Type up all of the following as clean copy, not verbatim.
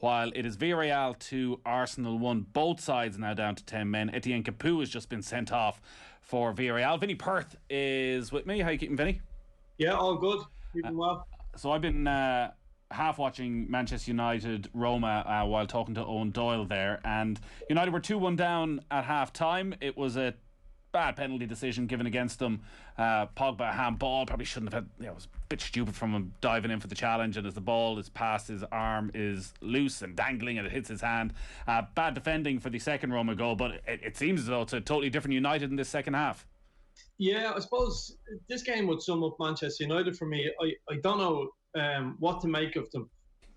while it is Villarreal 2, Arsenal 1. Both sides now down to 10 men. Etienne Capoue has just been sent off for Villarreal. Vinny Perth is with me. How you keeping, Vinny? Yeah, all good. Keeping well. So I've been half watching Manchester United Roma while talking to Owen Doyle there, and United were 2-1 down at half time. It was a bad penalty decision given against them. Pogba, a handball, probably shouldn't have had, it was a bit stupid from him diving in for the challenge, and as the ball is past his arm, is loose and dangling and it hits his hand. Bad defending for the second Roma goal, but it seems as though it's a totally different United in this second half. Yeah, I suppose this game would sum up Manchester United for me. I don't know what to make of them.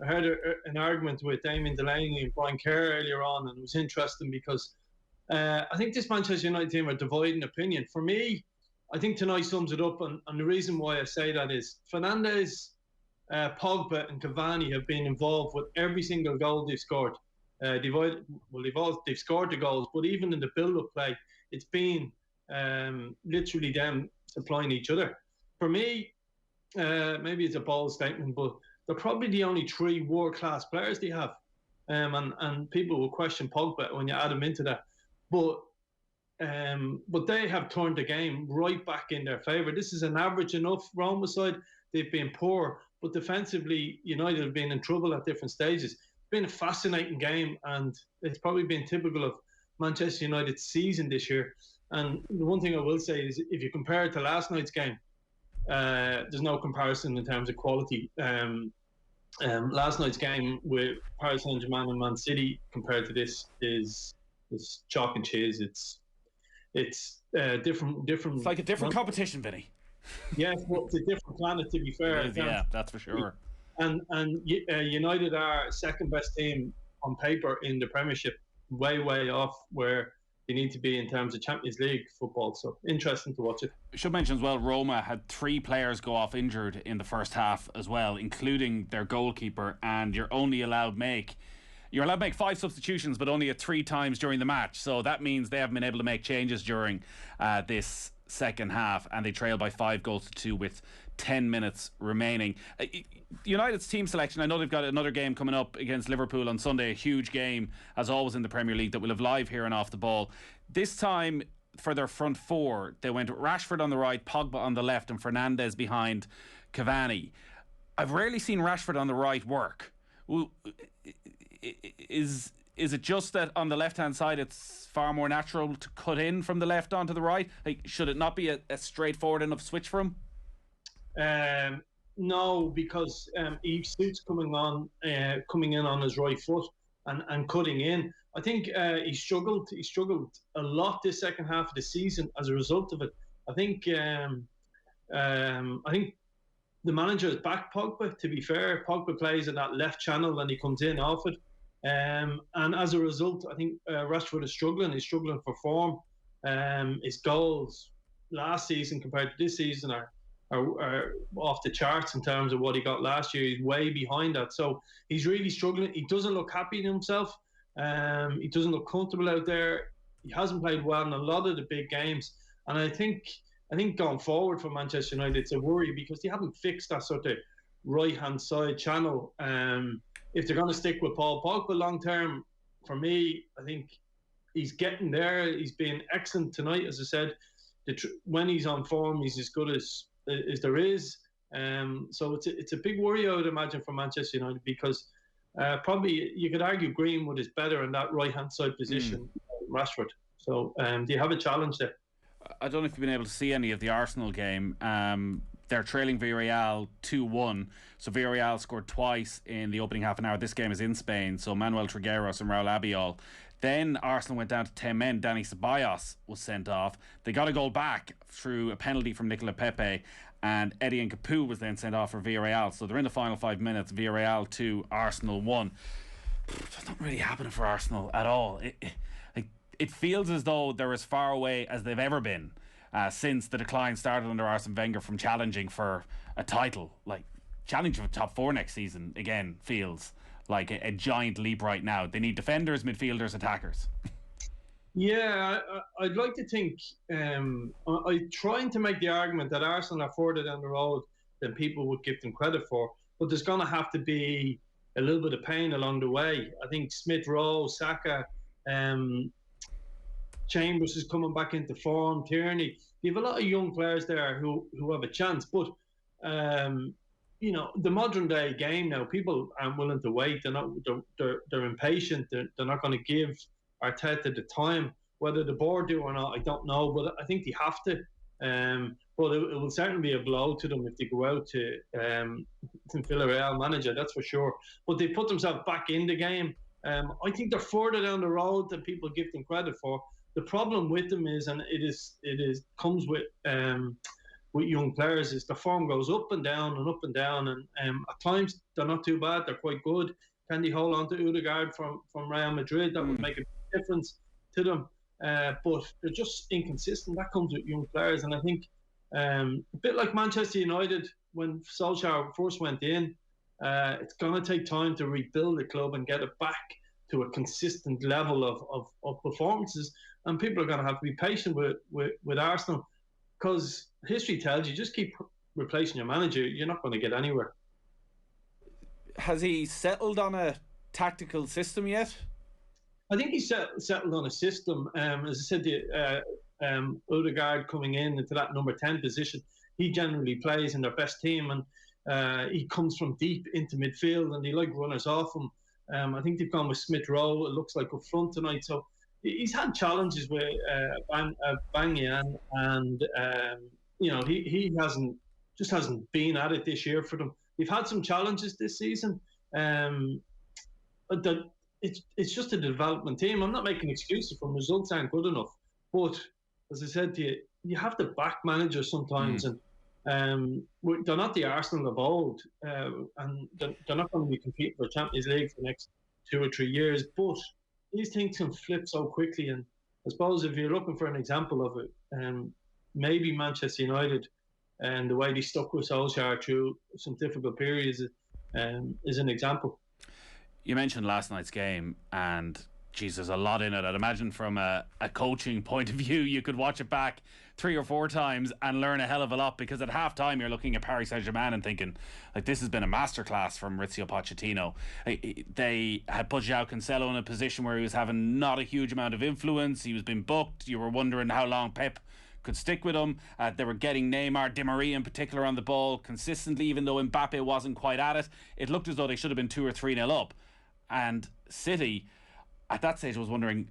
I heard an argument with Damien Delaney and Brian Kerr earlier on, and it was interesting because I think this Manchester United team are dividing opinion. For me, I think tonight sums it up, and the reason why I say that is Fernandes, Pogba and Cavani have been involved with every single goal they've scored. They've scored the goals, but even in the build-up play, it's been literally them supplying each other. For me, maybe it's a bold statement, but they're probably the only three world-class players they have. And people will question Pogba when you add him into that. But they have turned the game right back in their favour. This is an average enough Roma side. They've been poor, but defensively, United have been in trouble at different stages. It's been a fascinating game, and it's probably been typical of Manchester United's season this year. And the one thing I will say is, if you compare it to last night's game, there's no comparison in terms of quality. Last night's game with Paris Saint-Germain and Man City compared to this is chalk and cheese. It's different. It's like a different competition, Vinny. Yes, well, it's a different planet, to be fair. Yeah, that's for sure. And United are second best team on paper in the Premiership, way off where they need to be in terms of Champions League football. So interesting to watch it. I should mention as well, Roma had 3 players go off injured in the first half as well, including their goalkeeper, and you're allowed make 5 substitutions, but only at 3 times during the match. So that means they haven't been able to make changes during this second half, and they trail by 5-2 with 10 minutes remaining. United's team selection, I know they've got another game coming up against Liverpool on Sunday, a huge game as always in the Premier League that we'll have live here and off the ball. This time for their front 4, they went Rashford on the right, Pogba on the left and Fernandes behind Cavani. I've rarely seen Rashford on the right work. Is it just that on the left-hand side it's far more natural to cut in from the left onto the right? Like, should it not be a straightforward enough switch for him? No, because he suits coming in on his right foot and cutting in. I think he struggled a lot this second half of the season as a result of it. I think the manager has backed Pogba. To be fair, Pogba plays in that left channel and he comes in off it. And as a result, I think Rashford is struggling. He's struggling for form. His goals last season compared to this season are off the charts in terms of what he got last year. He's way behind that. So he's really struggling. He doesn't look happy in himself. He doesn't look comfortable out there. He hasn't played well in a lot of the big games. And I think going forward for Manchester United, it's a worry because they haven't fixed that sort of right-hand side channel. If they're going to stick with Paul Pogba long term, for me, I think he's getting there. He's been excellent tonight, as I said. When he's on form, he's as good as there is. So it's a big worry, I would imagine, for Manchester United because probably you could argue Greenwood is better in that right-hand side position than Rashford. So do you have a challenge there? I don't know if you've been able to see any of the Arsenal game. They're trailing Villarreal 2-1. So Villarreal scored twice in the opening half an hour. This game is in Spain, so Manuel Trigueros and Raul Albiol. Then Arsenal went down to 10 men. Dani Ceballos was sent off. They got a goal back through a penalty from Nicola Pepe, and Etienne Capoue was then sent off for Villarreal. So they're in the final 5 minutes. Villarreal 2, Arsenal 1. It's not really happening for Arsenal at all. It feels as though they're as far away as they've ever been since the decline started under Arsene Wenger from challenging for a title. Like, challenging for top 4 next season again feels like a giant leap right now. They need defenders, midfielders, attackers. Yeah, I'd like to think I'm trying to make the argument that Arsenal are further down the road than people would give them credit for, but there's going to have to be a little bit of pain along the way. I think Smith Rowe, Saka, Chambers is coming back into form. Tierney, you have a lot of young players there who have a chance. But you know, the modern day game now, people aren't willing to wait. They're impatient. They're not going to give Arteta the time. Whether the board do or not, I don't know. But I think they have to. But it will certainly be a blow to them if they go out to Villarreal manager, that's for sure. But they put themselves back in the game. I think they're further down the road than people give them credit for. The problem with them is, and it comes with young players, is the form goes up and down and up and down, and at times they're not too bad, they're quite good. Can they hold on to Odegaard from Real Madrid? That would make a difference to them. But they're just inconsistent. That comes with young players, and I think a bit like Manchester United when Solskjaer first went in, it's going to take time to rebuild the club and get it back to a consistent level of performances. And people are going to have to be patient with Arsenal, because history tells you, just keep replacing your manager, you're not going to get anywhere. Has he settled on a tactical system yet? I think he's settled on a system. As I said, Odegaard coming into that number 10 position, he generally plays in their best team, and he comes from deep into midfield, and they like runners off him. I think they've gone with Smith Rowe, it looks like, up front tonight. So he's had challenges with Banyan, and you know, he hasn't been at it this year for them. They've had some challenges this season, but it's just a development team. I'm not making excuses for them. Results aren't good enough, but as I said to you, you have to back managers sometimes, and they're not the Arsenal of old, and they're not going to be competing for Champions League for the next 2 or 3 years. But these things can flip so quickly, and I suppose if you're looking for an example of it, maybe Manchester United and the way they stuck with Solskjaer through some difficult periods is an example. You mentioned last night's game, and geez, there's a lot in it. I'd imagine from a coaching point of view, you could watch it back 3 or 4 times and learn a hell of a lot, because at half time you're looking at Paris Saint-Germain and thinking, like, this has been a masterclass from Maurizio Pochettino. They had put João Cancelo in a position where he was having not a huge amount of influence. He was being booked. You were wondering how long Pep could stick with him. They were getting Neymar, Di Maria in particular on the ball consistently, even though Mbappe wasn't quite at it. It looked as though they should have been 2 or 3-0 up. And City, at that stage, I was wondering,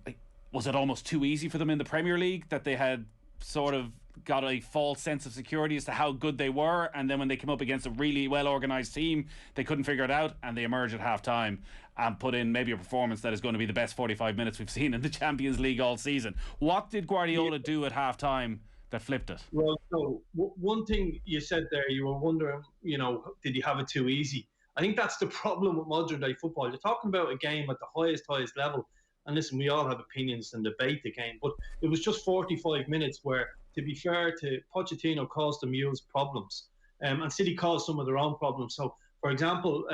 was it almost too easy for them in the Premier League, that they had sort of got a false sense of security as to how good they were, and then when they came up against a really well-organised team, they couldn't figure it out, and they emerged at half-time and put in maybe a performance that is going to be the best 45 minutes we've seen in the Champions League all season. What did Guardiola do at half-time that flipped it? Well, so one thing you said there, you were wondering, you know, did he have it too easy? I think that's the problem with modern day football. You're talking about a game at the highest level. And listen, we all have opinions and debate the game, but it was just 45 minutes where, to be fair to Pochettino, caused the Mules problems. And City caused some of their own problems. So, for example,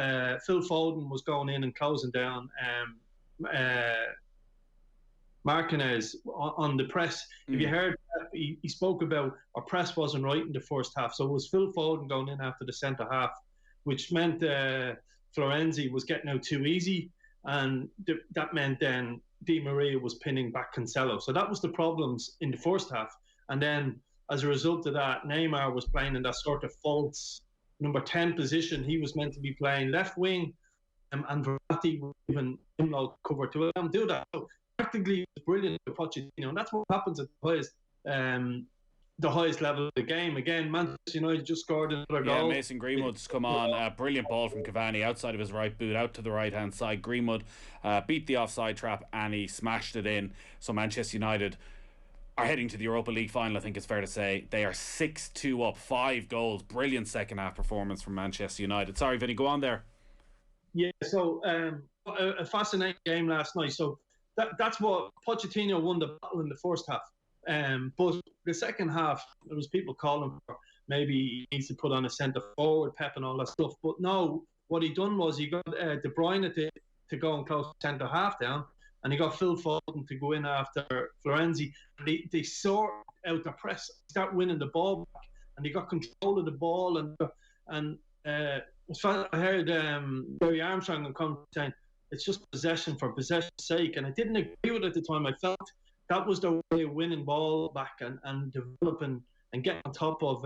Phil Foden was going in and closing down Martinez on the press. If you heard, he spoke about our press wasn't right in the first half. So it was Phil Foden going in after the centre half, which meant Florenzi was getting out too easy, and that meant then Di Maria was pinning back Cancelo. So that was the problems in the first half. And then as a result of that, Neymar was playing in that sort of false number 10 position. He was meant to be playing left wing, and Verratti was even cover to him do that. So practically it was brilliant for Pochettino, and that's what happens at the highest level of the game. Again, Manchester United just scored another goal. Mason Greenwood's come on. A brilliant ball from Cavani outside of his right boot, out to the right hand side. Greenwood beat the offside trap and he smashed it in. So Manchester United are heading to the Europa League final, I think it's fair to say. They are 6-2 up, 5 goals. Brilliant second half performance from Manchester United. Sorry, Vinny, go on there. Yeah, so a fascinating game last night. So that's what Pochettino won the battle in the first half. But the second half, there was people calling for maybe he needs to put on a centre forward, Pep and all that stuff. But no, what he done was he got De Bruyne to go and close centre half down, and he got Phil Foden to go in after Florenzi. They sort out the press, start winning the ball back, and they got control of the ball, and I heard Barry Armstrong and come saying it's just possession for possession's sake, and I didn't agree with it at the time. I felt that was the way of winning ball back and developing and getting on top of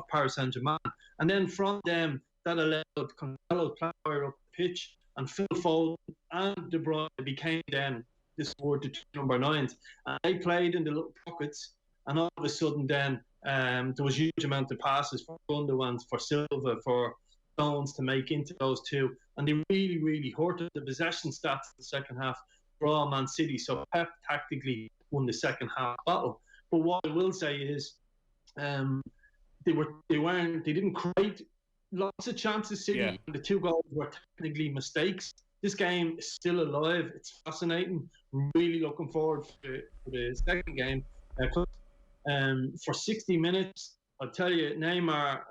Paris Saint-Germain. And then from them, that allowed Cancelo to play up the pitch, and Phil Foden and De Bruyne became then this word the two number nines. And they played in the little pockets, and all of a sudden then there was a huge amount of passes for Gundogan, for Silva, for Stones to make into those two. And they really, really hurted the possession stats in the second half. Draw Man City, so Pep tactically won the second half battle. But what I will say is, they didn't create lots of chances. City, Yeah. The 2 goals were technically mistakes. This game is still alive. It's fascinating. Really looking forward for the second game. For 60 minutes, I'll tell you, Neymar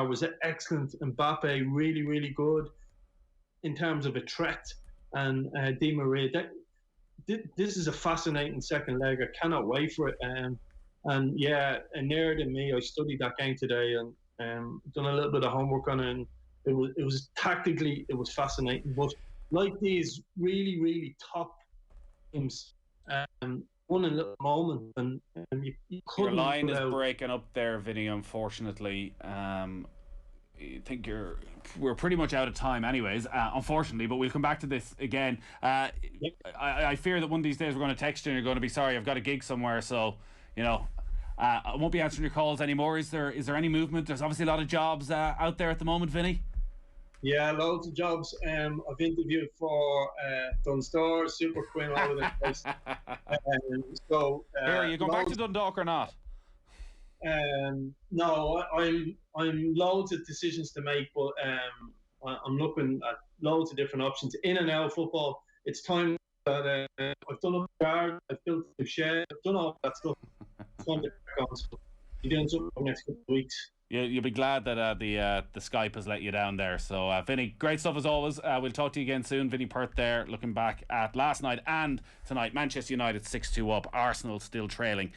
was excellent. Mbappe really, really good in terms of a threat. And Di Maria, this is a fascinating second leg. I cannot wait for it. And yeah, and nearer than me, I studied that game today and done a little bit of homework on it. And it was tactically, it was fascinating. But like these really, really top teams, one in a little moment, and you your line is breaking up there, Vinny. Unfortunately, I think we're pretty much out of time anyways, unfortunately, but we'll come back to this again. I fear that one of these days we're going to text you and you're going to be sorry, I've got a gig somewhere, so I won't be answering your calls anymore. Is there any movement? There's obviously a lot of jobs out there at the moment, Vinny. Yeah, loads of jobs. I've interviewed for Dunster, Super Quinn, all over the place. Are you going back to Dundalk or not? No, I'm loads of decisions to make, but I'm looking at loads of different options in and out of football. It's time that I've done a yard, I've built a shed, I've done all that stuff. It's time to crack on. So you're doing something for the next couple of weeks. You'll be glad that the Skype has let you down there. So, Vinny, great stuff as always. We'll talk to you again soon. Vinny Perth there, looking back at last night and tonight. Manchester United 6-2 up. Arsenal still trailing.